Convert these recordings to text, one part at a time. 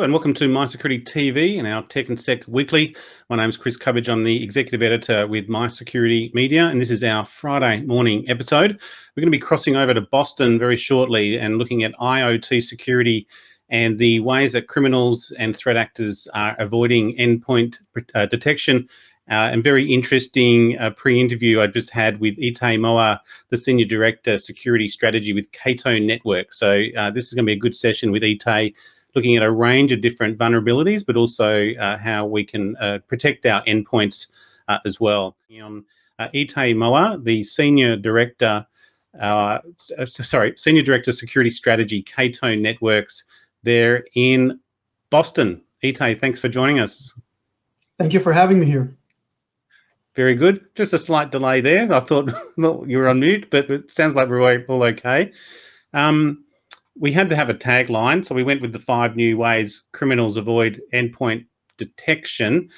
and welcome to MySecurityTV and our Tech and Sec Weekly. My name's Chris Cubbage. I'm the Executive Editor with MySecurity Media, and this is our Friday morning episode. We're going to be crossing over to Boston very shortly and looking at IoT security and the ways that criminals and threat actors are avoiding endpoint detection. And very interesting pre-interview I just had with Etay Maor, the Senior Director Security Strategy with Cato Network. So this is going to be a good session with Etay, looking at a range of different vulnerabilities, but also how we can protect our endpoints as well. Etay Maor, the Senior Director, Senior Director Security Strategy, Cato Networks, there in Boston. Etay, thanks for joining us. Thank you for having me here. Very good. Just a slight delay there. I thought you were on mute, but it sounds like we're all okay. We had to have a tagline, so we went with the 5 new ways criminals avoid endpoint detection,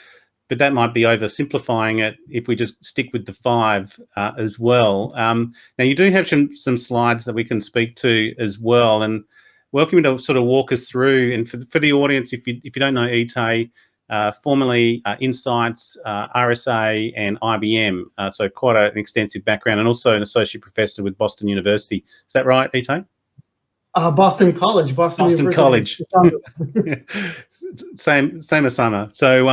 but that might be oversimplifying it if we just stick with the 5 as well. Now, you do have some slides that we can speak to as well, and welcome to sort of walk us through. And for the audience, if you don't know Etay, formerly Insights, RSA, and IBM, so quite an extensive background, and also an associate professor with Boston University. Is that right, Etay? Boston College. Boston College. same as summer. So,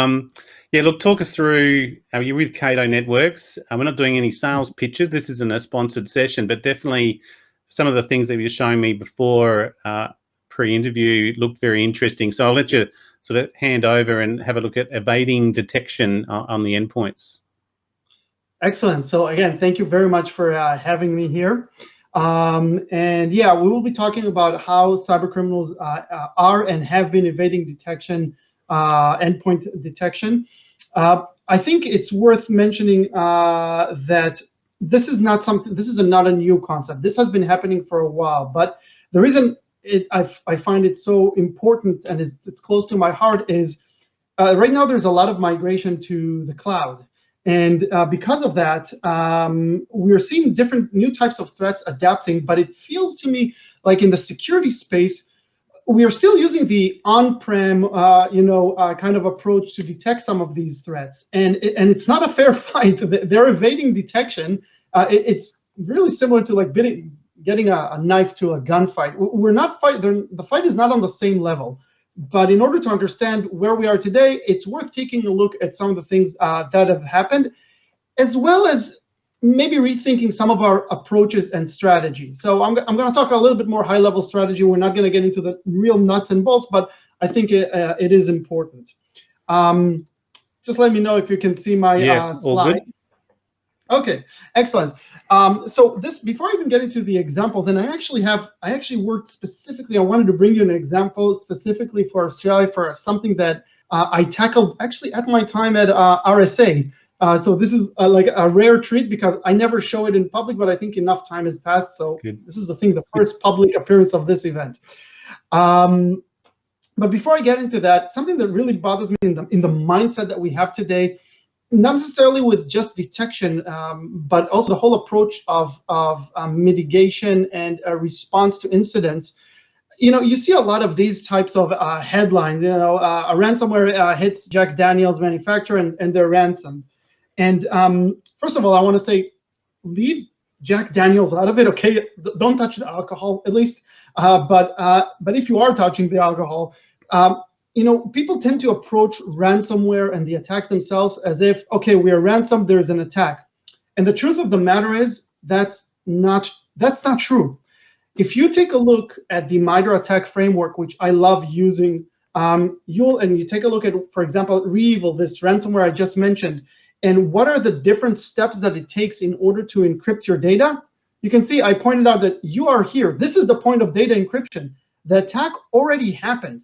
yeah, look, talk us through, you're with Cato Networks. We're not doing any sales pitches. This isn't a sponsored session, but definitely some of the things that you were showing me before pre-interview looked very interesting. So I'll let you sort of hand over and have a look at evading detection on the endpoints. Excellent. So again, thank you very much for having me here. And yeah, we will be talking about how cybercriminals are and have been evading detection, endpoint detection. I think it's worth mentioning that this is not a new concept. This has been happening for a while, but the reason I find it so important and it's close to my heart is right now there's a lot of migration to the cloud. And because of that, we're seeing different new types of threats adapting, but it feels to me like in the security space, we are still using the on-prem, kind of approach to detect some of these threats. And it's not a fair fight. They're evading detection. It's really similar to like getting a knife to a gunfight. We're not fighting. The fight is not on the same level. But in order to understand where we are today, it's worth taking a look at some of the things that have happened, as well as maybe rethinking some of our approaches and strategies. So I'm going to talk a little bit more high-level strategy. We're not going to get into the real nuts and bolts, but I think it is important. Just let me know if you can see my slide. Okay, excellent. So before I even get into the examples, and I actually worked specifically, I wanted to bring you an example specifically for Australia for something that I tackled actually at my time at RSA. So this is like a rare treat because I never show it in public, but I think enough time has passed. So This is the first public appearance of this event. But before I get into that, something that really bothers me in the mindset that we have today, not necessarily with just detection, but also the whole approach of mitigation and response to incidents. You see a lot of these types of headlines. A ransomware hits Jack Daniel's manufacturer and they're ransomed. And first of all, I want to say, leave Jack Daniel's out of it. Okay, don't touch the alcohol, at least. But if you are touching the alcohol, people tend to approach ransomware and the attacks themselves as if, okay, we are ransomed, there's an attack. And the truth of the matter is that's not true. If you take a look at the MITRE ATT&CK framework, which I love using, you take a look at, for example, ReEvil, this ransomware I just mentioned, and what are the different steps that it takes in order to encrypt your data, you can see I pointed out that you are here. This is the point of data encryption. The attack already happened.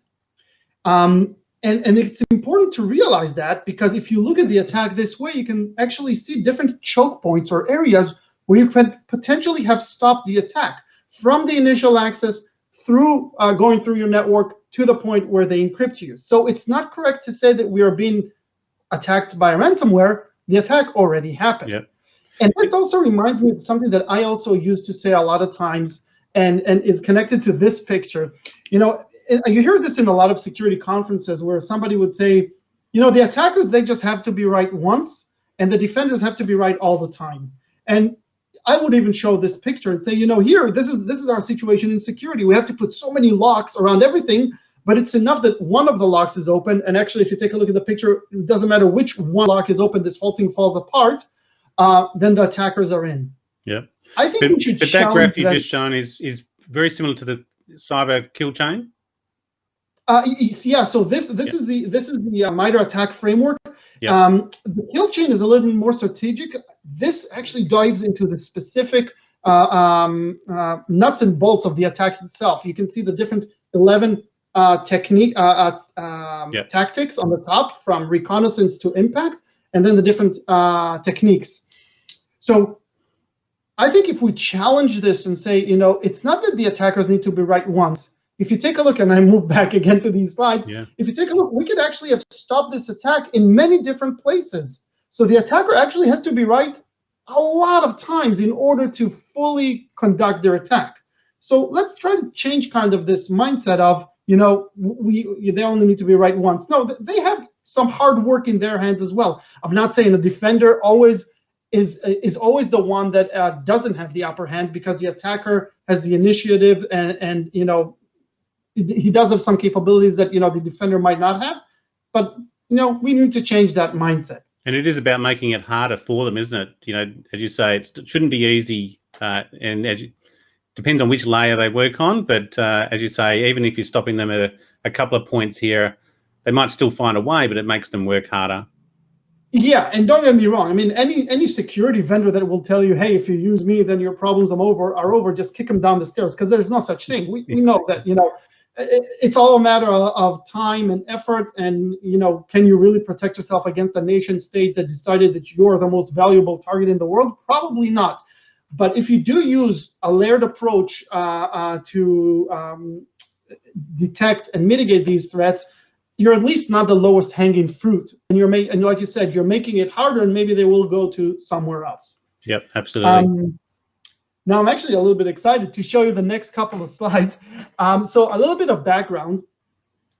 And it's important to realize that because if you look at the attack this way, you can actually see different choke points or areas where you could potentially have stopped the attack from the initial access through going through your network to the point where they encrypt you. So it's not correct to say that we are being attacked by a ransomware. The attack already happened. Yep. And this also reminds me of something that I also used to say a lot of times and is connected to this picture. you hear this in a lot of security conferences where somebody would say, the attackers, they just have to be right once, and the defenders have to be right all the time. And I would even show this picture and say, here, this is our situation in security. We have to put so many locks around everything, but it's enough that one of the locks is open. And actually, if you take a look at the picture, it doesn't matter which one lock is open, this whole thing falls apart. Then the attackers are in. Yeah. I think we should. But that graph you've just shown is very similar to the cyber kill chain. Yeah. So this is the MITRE ATT&CK framework. Yep. The kill chain is a little bit more strategic. This actually dives into the specific nuts and bolts of the attacks itself. You can see the different 11 tactics on the top, from reconnaissance to impact, and then the different techniques. So I think if we challenge this and say, it's not that the attackers need to be right once. If you take a look, and I move back again to these slides, if you take a look, we could actually have stopped this attack in many different places. So the attacker actually has to be right a lot of times in order to fully conduct their attack. So let's try to change kind of this mindset of, they only need to be right once. No, they have some hard work in their hands as well. I'm not saying a defender always is always the one that doesn't have the upper hand, because the attacker has the initiative and he does have some capabilities that the defender might not have. But we need to change that mindset. And it is about making it harder for them, isn't it? As you say, it shouldn't be easy, and depends on which layer they work on. But as you say, even if you're stopping them at a couple of points here, they might still find a way, but it makes them work harder. Yeah, and don't get me wrong. I mean, any security vendor that will tell you, hey, if you use me, then your problems are over, just kick them down the stairs, because there's no such thing. We know that, it's all a matter of time and effort, and, can you really protect yourself against a nation state that decided that you're the most valuable target in the world? Probably not. But if you do use a layered approach to detect and mitigate these threats, you're at least not the lowest hanging fruit. And like you said, you're making it harder, and maybe they will go to somewhere else. Yep, absolutely. Now I'm actually a little bit excited to show you the next couple of slides. So a little bit of background,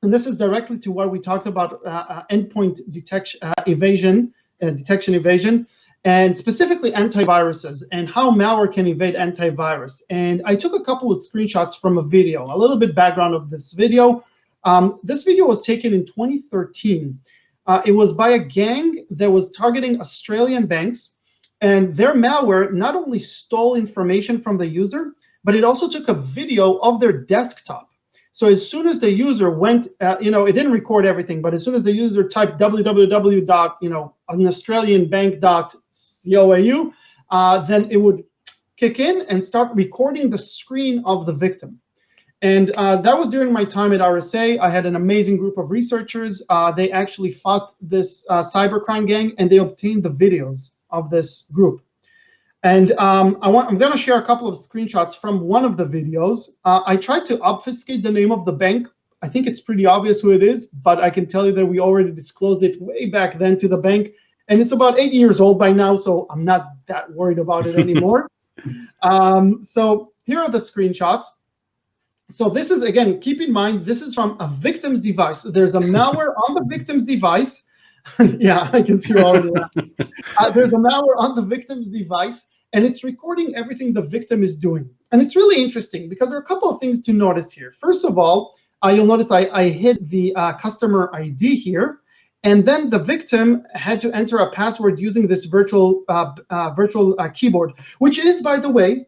and this is directly to what we talked about, endpoint detection evasion, and specifically antiviruses and how malware can evade antivirus. And I took a couple of screenshots from a video. A little bit background of this video. This video was taken in 2013. It was by a gang that was targeting Australian banks, and their malware not only stole information from the user, but it also took a video of their desktop. So as soon as the user went, it didn't record everything, but as soon as the user typed www.anaustralianbank.coau, then it would kick in and start recording the screen of the victim. And that was during my time at RSA. I had an amazing group of researchers. They actually fought this cybercrime gang, and they obtained the videos of this group. And I'm going to share a couple of screenshots from one of the videos. I tried to obfuscate the name of the bank. I think it's pretty obvious who it is, but I can tell you that we already disclosed it way back then to the bank. And it's about 8 years old by now, so I'm not that worried about it anymore. So here are the screenshots. So this is, again, keep in mind, this is from a victim's device. There's a malware on the victim's device. Yeah, I can see you already laughing. There's a malware on the victim's device, and it's recording everything the victim is doing. And it's really interesting because there are a couple of things to notice here. First of all, you'll notice I hid the customer ID here, and then the victim had to enter a password using this virtual keyboard, which is, by the way,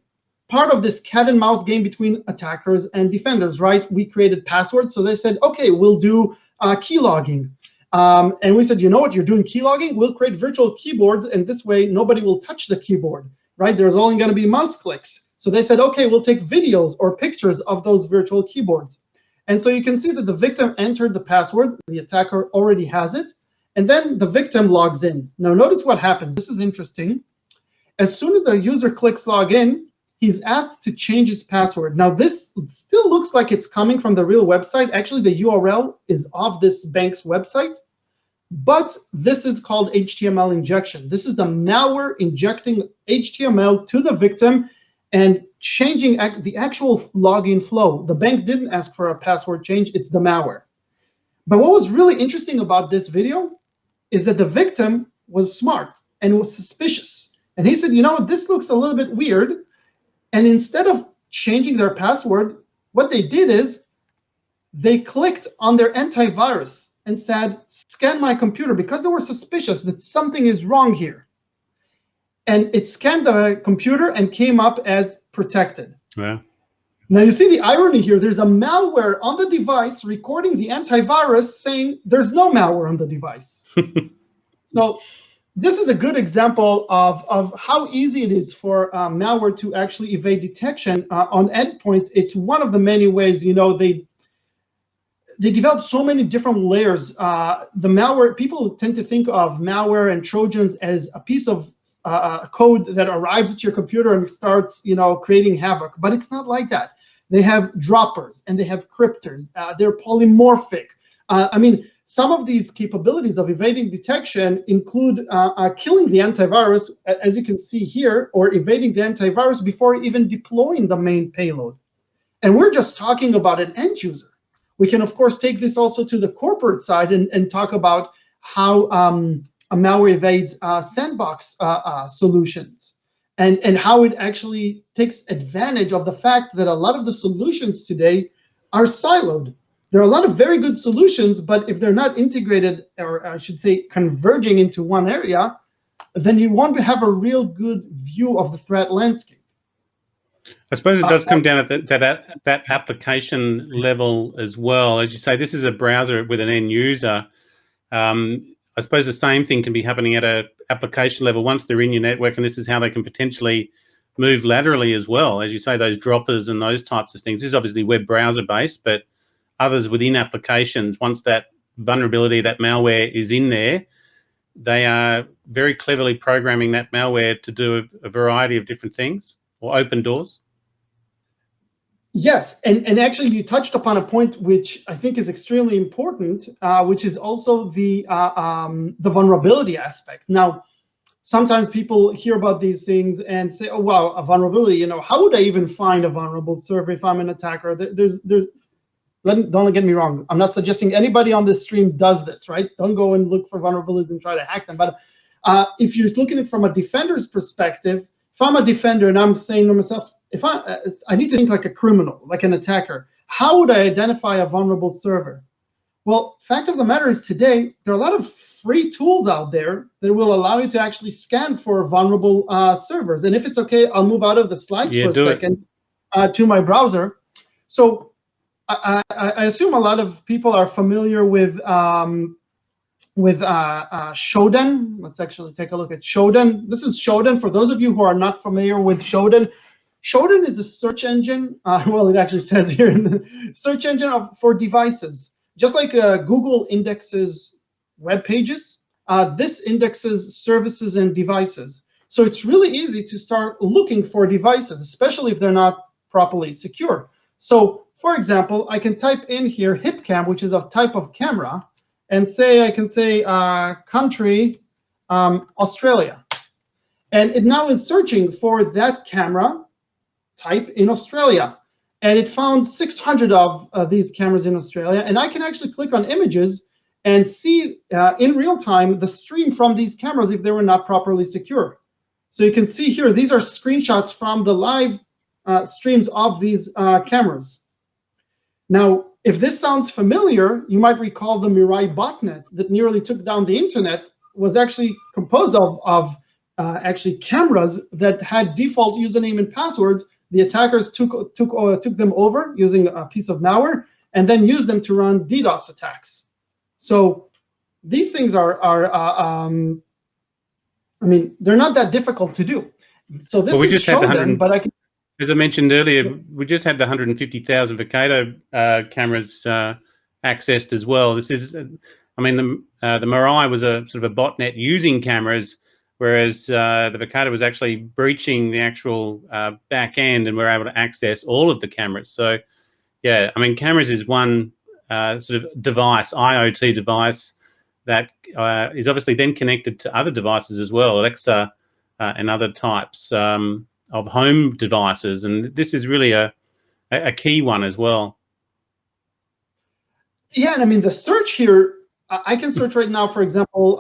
part of this cat and mouse game between attackers and defenders, right? We created passwords, so they said, okay, we'll do key logging. And we said, you know what, you're doing key logging? We'll create virtual keyboards, and this way nobody will touch the keyboard, right? There's only going to be mouse clicks. So they said, okay, we'll take videos or pictures of those virtual keyboards. And so you can see that the victim entered the password. The attacker already has it. And then the victim logs in. Now notice what happens. This is interesting. As soon as the user clicks log in, he's asked to change his password. Now this still looks like it's coming from the real website. Actually, the URL is of this bank's website. But this is called HTML injection. This is the malware injecting HTML to the victim. and changing the actual login flow. The bank didn't ask for a password change, it's the malware. But what was really interesting about this video is that the victim was smart and was suspicious. And he said, you know, this looks a little bit weird. And instead of changing their password, what they did is they clicked on their antivirus and said, scan my computer, because they were suspicious that something is wrong here. And it scanned the computer and came up as protected. Yeah. Now you see the irony here. There's a malware on the device recording the antivirus saying there's no malware on the device. So this is a good example of how easy it is for malware to actually evade detection on endpoints. It's one of the many ways, you know, they develop so many different layers. The malware, people tend to think of malware and Trojans as a piece of code that arrives at your computer and starts, you know, creating havoc. But it's not like that. They have droppers and they have cryptors. They're polymorphic. I mean, some of these capabilities of evading detection include killing the antivirus, as you can see here, or evading the antivirus before even deploying the main payload. And we're just talking about an end user. We can, of course, take this also to the corporate side and talk about how a malware evades sandbox solutions and how it actually takes advantage of the fact that a lot of the solutions today are siloed. There are a lot of very good solutions, but if they're not integrated, or I should say converging into one area, then you want to have a real good view of the threat landscape. I suppose it does come down at that application level as well. As you say, this is a browser with an end user. I suppose the same thing can be happening at an application level once they're in your network, and this is how they can potentially move laterally as well. As you say, those droppers and those types of things. This is obviously web browser based, but others within applications, once that vulnerability, that malware is in there, they are very cleverly programming that malware to do a variety of different things or open doors. Yes, and actually you touched upon a point which I think is extremely important, which is also the vulnerability aspect. Now, sometimes people hear about these things and say, oh, wow, a vulnerability, you know, how would I even find a vulnerable server if I'm an attacker? Don't get me wrong. I'm not suggesting anybody on this stream does this, right? Don't go and look for vulnerabilities and try to hack them. But if you're looking at it from a defender's perspective, if I'm a defender and I'm saying to myself, if I need to think like a criminal, like an attacker, how would I identify a vulnerable server? Well, fact of the matter is today, there are a lot of free tools out there that will allow you to actually scan for vulnerable servers. And if it's okay, I'll move out of the slides for a second to my browser. So I assume a lot of people are familiar with Showdown. Let's actually take a look at Showdown. This is Showdown. For those of you who are not familiar with Showdown, Showdown is a search engine. Well, it actually says here in the search engine for devices. Just like Google indexes web pages, this indexes services and devices. So it's really easy to start looking for devices, especially if they're not properly secure. So, for example, I can type in here HipCam, which is a type of camera, and I can say country, Australia. And it now is searching for that camera type in Australia. And it found 600 of these cameras in Australia. And I can actually click on images and see in real time the stream from these cameras if they were not properly secure. So you can see here, these are screenshots from the live streams of these cameras. Now, if this sounds familiar, you might recall the Mirai botnet that nearly took down the internet was actually composed of actually cameras that had default username and passwords. The attackers took them over using a piece of malware and then used them to run DDoS attacks. So these things are I mean, they're not that difficult to do. So this is Showdown, but I can. As I mentioned earlier, we just had the 150,000 for Cato cameras accessed as well. This is, I mean, the Mirai was a sort of a botnet using cameras, whereas the Vicata was actually breaching the actual back end, and we're able to access all of the cameras. So, yeah, I mean, cameras is one sort of device, IoT device, that is obviously then connected to other devices as well, Alexa and other types of home devices, and this is really a key one as well. Yeah, and I mean the search here, I can search right now, for example,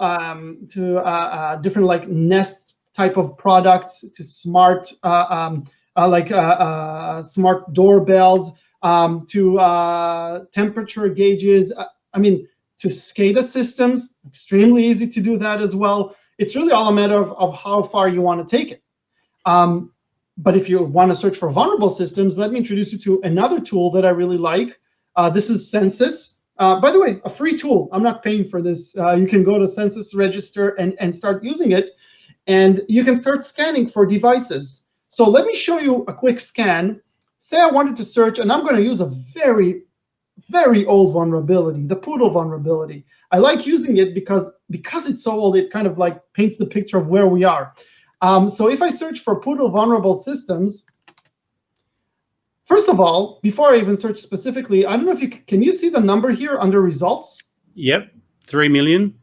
to different like Nest type of products, to smart smart doorbells, to temperature gauges. I mean, to SCADA systems, extremely easy to do that as well. It's really all a matter of how far you want to take it. But if you want to search for vulnerable systems, let me introduce you to another tool that I really like. This is Census. By the way, a free tool. I'm not paying for this. You can go to Census, register, and start using it. And you can start scanning for devices. So let me show you a quick scan. Say I wanted to search, and I'm going to use a very, very old vulnerability, the Poodle vulnerability. I like using it because it's so old, it kind of like paints the picture of where we are. So if I search for Poodle vulnerable systems, first of all, before I even search specifically, I don't know if can you see the number here under results? Yep, 3 million.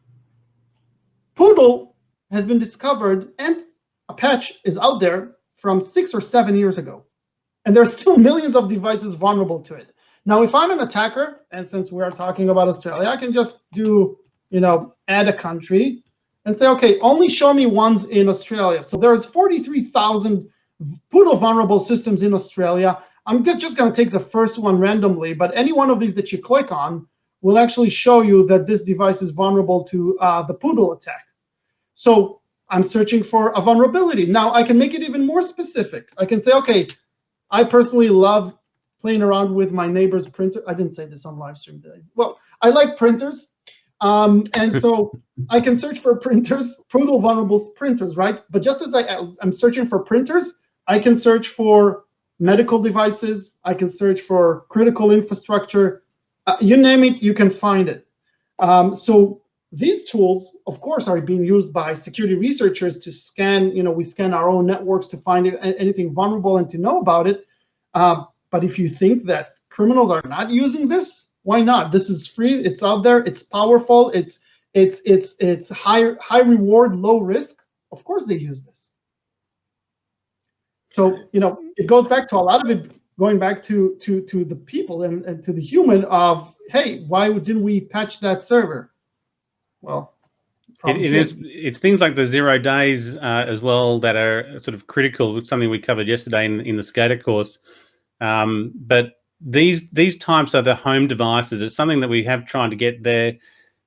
Poodle has been discovered, and a patch is out there from 6 or 7 years ago. And there's still millions of devices vulnerable to it. Now, if I'm an attacker, and since we're talking about Australia, I can just do, add a country and say, okay, only show me ones in Australia. So there's 43,000 Poodle vulnerable systems in Australia. I'm just going to take the first one randomly, but any one of these that you click on will actually show you that this device is vulnerable to the Poodle attack. So I'm searching for a vulnerability. Now, I can make it even more specific. I can say, okay, I personally love playing around with my neighbor's printer. I didn't say this on live stream today. Well, I like printers. And so I can search for printers, Poodle vulnerable printers, right? But just as I'm searching for printers, I can search for medical devices. I can search for critical infrastructure. You name it, you can find it. So these tools, of course, are being used by security researchers to scan. We scan our own networks to find anything vulnerable and to know about it. But if you think that criminals are not using this, why not? This is free. It's out there. It's powerful. It's high reward, low risk. Of course, they use this. So it goes back to a lot of it going back to the people and to the human of, hey, why didn't we patch that server? Well, it's things like the 0 days as well that are sort of critical. It's something we covered yesterday in the SCADA course. But these types are the home devices. It's something that we have tried to get their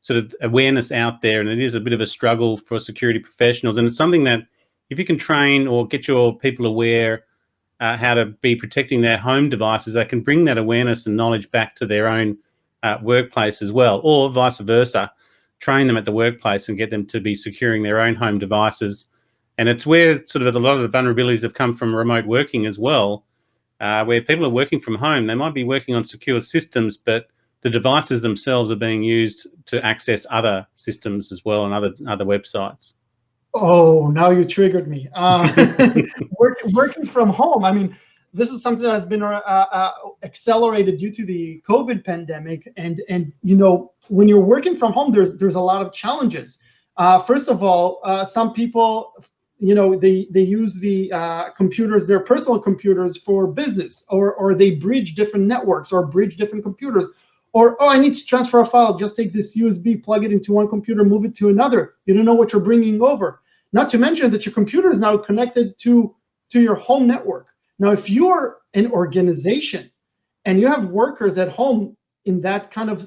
sort of awareness out there, and it is a bit of a struggle for security professionals. And it's something that if you can train or get your people aware how to be protecting their home devices, they can bring that awareness and knowledge back to their own workplace as well, or vice versa. Train them at the workplace and get them to be securing their own home devices. And it's where sort of a lot of the vulnerabilities have come from remote working as well, where people are working from home. They might be working on secure systems, but the devices themselves are being used to access other systems as well and other websites. Oh, now you triggered me. Working from home. I mean, this is something that has been accelerated due to the COVID pandemic. And when you're working from home, there's a lot of challenges. First of all, some people, they use the computers, their personal computers, for business, or they bridge different networks or bridge different computers. Or, oh, I need to transfer a file. Just take this USB, plug it into one computer, move it to another. You don't know what you're bringing over. Not to mention that your computer is now connected to your home network. Now, if you're an organization and you have workers at home in that kind of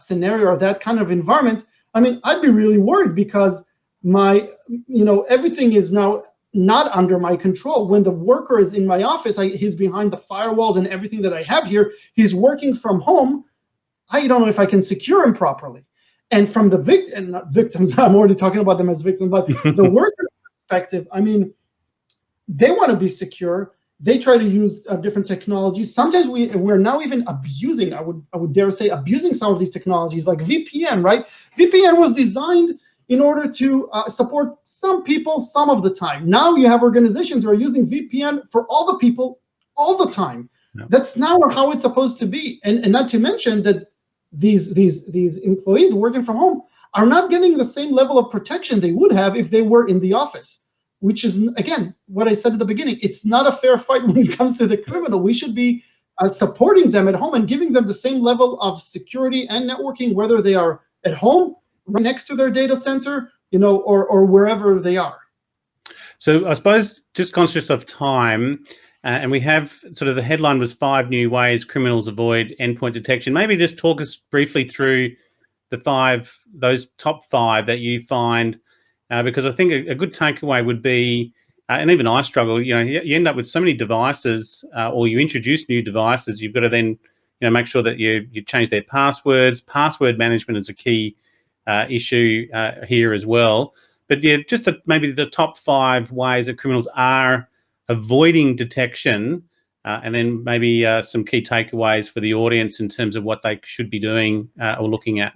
scenario or that kind of environment, I mean, I'd be really worried because everything is now not under my control. When the worker is in my office, he's behind the firewalls and everything that I have here. He's working from home. I don't know if I can secure him properly. And from the victims, I'm already talking about them as victims, but the worker perspective, I mean, they want to be secure. They try to use different technologies. Sometimes we're now even abusing, I would dare say, abusing some of these technologies, like VPN, right? VPN was designed in order to support some people some of the time. Now you have organizations who are using VPN for all the people all the time. Yeah. That's not how it's supposed to be. And not to mention that these employees working from home are not getting the same level of protection they would have if they were in the office. which is, again, what I said at the beginning. It's not a fair fight when it comes to the criminal. We should be supporting them at home and giving them the same level of security and networking, whether they are at home, right next to their data center, or wherever they are. So I suppose, just conscious of time, and we have sort of, the headline was 5 new ways criminals avoid endpoint detection. Maybe just talk us briefly through those top 5 that you find, because I think a good takeaway would be, and even I struggle, you end up with so many devices, or you introduce new devices, you've got to then make sure that you change their passwords. Password management is a key issue here as well. But yeah, just maybe the top 5 ways that criminals are avoiding detection, and then maybe some key takeaways for the audience in terms of what they should be doing or looking at.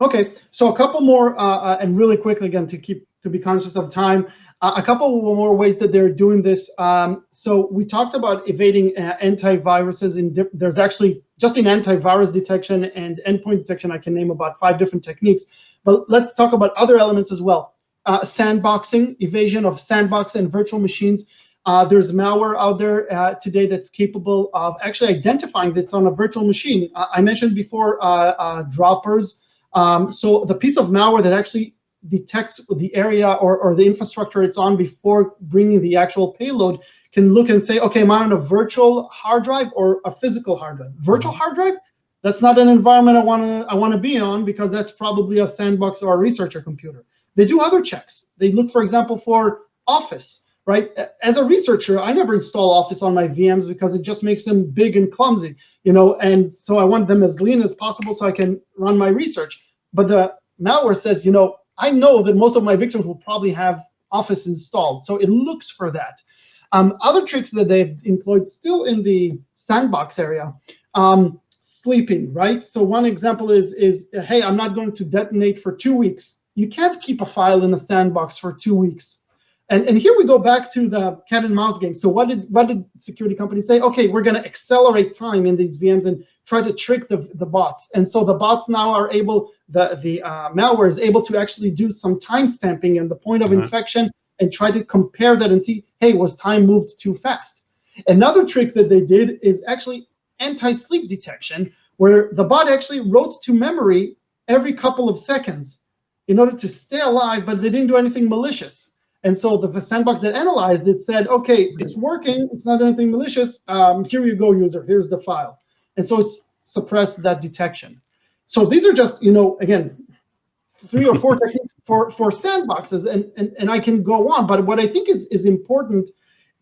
Okay, so a couple more, and really quickly again to be conscious of time. A couple more ways that they're doing this. So we talked about evading antiviruses. There's actually, just in antivirus detection and endpoint detection, I can name about 5 different techniques. But let's talk about other elements as well. Sandboxing, evasion of sandbox and virtual machines. There's malware out there today that's capable of actually identifying that's on a virtual machine. I mentioned before droppers. So the piece of malware that actually detects the area or the infrastructure it's on before bringing the actual payload can look and say, okay, am I on a virtual hard drive or a physical hard drive? Virtual hard drive? That's not an environment I want to be on, because that's probably a sandbox or a researcher computer. They do other checks. They look, for example, for Office, right? As a researcher, I never install Office on my VMs because it just makes them big and clumsy, and so I want them as lean as possible so I can run my research. But the malware says, I know that most of my victims will probably have Office installed, so it looks for that. Other tricks that they've employed still in the sandbox area, sleeping, right? So one example is hey, I'm not going to detonate for 2 weeks. You can't keep a file in a sandbox for 2 weeks. And here we go back to the cat and mouse game. So what did security companies say? Okay, we're going to accelerate time in these VMs and try to trick the bots. And so the bots now are able, the malware is able to actually do some time stamping and the point of infection and try to compare that and see, hey, was time moved too fast? Another trick that they did is actually anti-sleep detection, where the bot actually wrote to memory every couple of seconds in order to stay alive, but they didn't do anything malicious. And so the sandbox that analyzed it said, okay, it's working, it's not anything malicious, here you go, user, here's the file. And so it's suppressed that detection. So these are just, again, 3 or 4 techniques for sandboxes, and I can go on, but what I think is important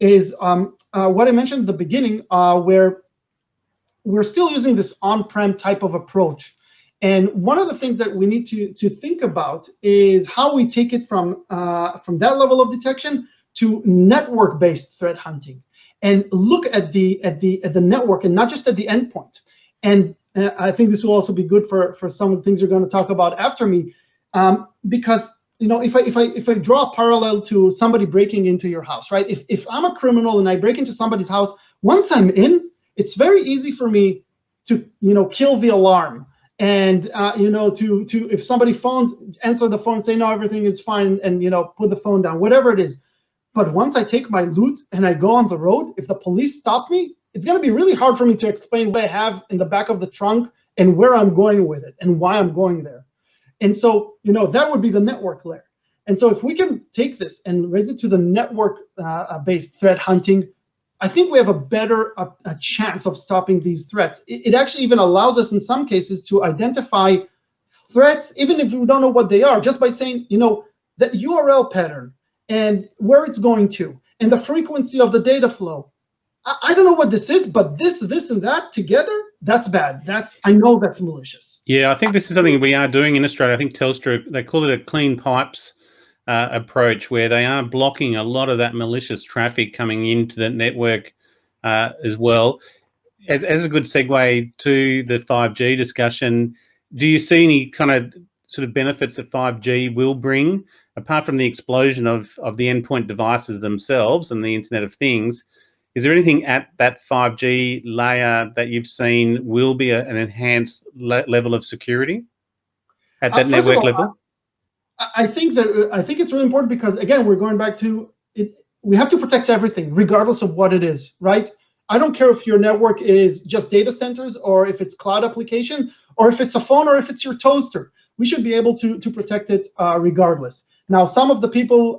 is what I mentioned at the beginning, where we're still using this on-prem type of approach. And one of the things that we need to think about is how we take it from that level of detection to network-based threat hunting, and look at the network and not just at the endpoint. And I think this will also be good for some of the things you're going to talk about after me, because if I draw a parallel to somebody breaking into your house, right? If I'm a criminal and I break into somebody's house, once I'm in, it's very easy for me to kill the alarm. And to if somebody phones, answer the phone, say no, everything is fine, and put the phone down, whatever it is. But once I take my loot and I go on the road, if the police stop me, it's going to be really hard for me to explain what I have in the back of the trunk and where I'm going with it and why I'm going there. And so that would be the network layer. And so if we can take this and raise it to the network-based threat hunting, I think we have a better chance of stopping these threats. It actually even allows us in some cases to identify threats, even if we don't know what they are, just by saying, that URL pattern and where it's going to and the frequency of the data flow. I don't know what this is, but this, and that together, that's bad. I know that's malicious. Yeah, I think this is something we are doing in Australia. I think Telstra, they call it a clean pipes approach, where they are blocking a lot of that malicious traffic coming into the network as well. As a good segue to the 5G discussion, do you see any kind of sort of benefits that 5G will bring, apart from the explosion of the endpoint devices themselves and the Internet of Things? Is there anything at that 5G layer that you've seen will be an enhanced level of security at that network level? I think it's really important because, again, we're going back to it. We have to protect everything, regardless of what it is, right? I don't care if your network is just data centers, or if it's cloud applications, or if it's a phone, or if it's your toaster. We should be able to protect it regardless. Now, some of the people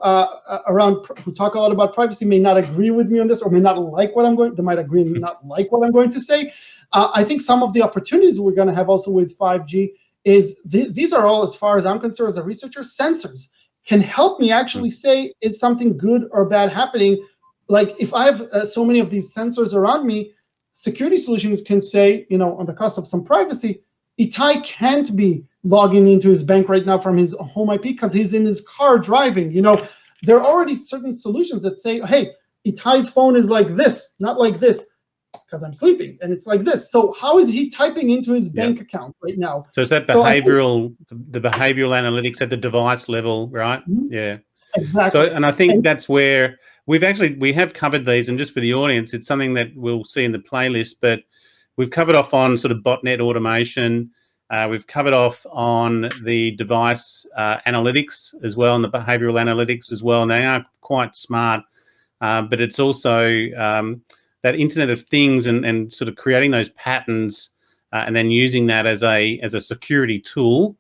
around who talk a lot about privacy may not agree with me on this, or may not like what I'm going. They might agree and not like what I'm going to say. I think some of the opportunities we're going to have also with 5G is these are all, as far as I'm concerned as a researcher, sensors can help me actually say, is something good or bad happening? Like if I have so many of these sensors around me, security solutions can say, on the cost of some privacy, Etay can't be logging into his bank right now from his home IP because he's in his car driving. There are already certain solutions that say, hey, Etay's phone is like this, not like this, because I'm sleeping, and it's like this. So how is he typing into his bank account right now? So it's that behavioral, the behavioral analytics at the device level, right? Yeah. Exactly. So, and I think that's where we have covered these, and just for the audience, it's something that we'll see in the playlist, but we've covered off on sort of botnet automation. We've covered off on the device analytics as well, and the behavioral analytics as well. And they are quite smart, but it's also that Internet of Things and sort of creating those patterns and then using that as a security tool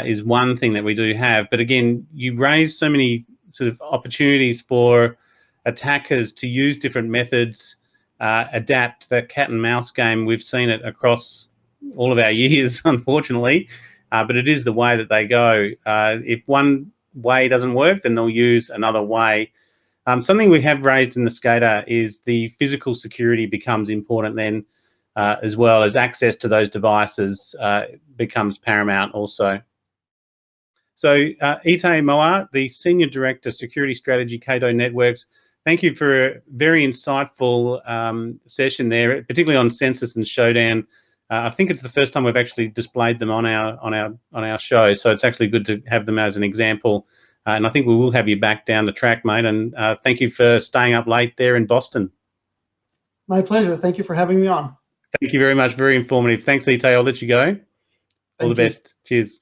is one thing that we do have. But again, you raise so many sort of opportunities for attackers to use different methods, adapt. That cat and mouse game, we've seen it across all of our years, unfortunately, but it is the way that they go. If one way doesn't work, then they'll use another way. Something we have raised in the SCADA is the physical security becomes important then, as well as access to those devices becomes paramount also. So Etay Maor, the Senior Director, Security Strategy, Cato Networks, thank you for a very insightful session there, particularly on Census and Showdown. I think it's the first time we've actually displayed them on our show, so it's actually good to have them as an example. And I think we will have you back down the track, mate. And thank you for staying up late there in Boston. My pleasure. Thank you for having me on. Thank you very much. Very informative. Thanks, Etay. I'll let you go. All the best. Cheers.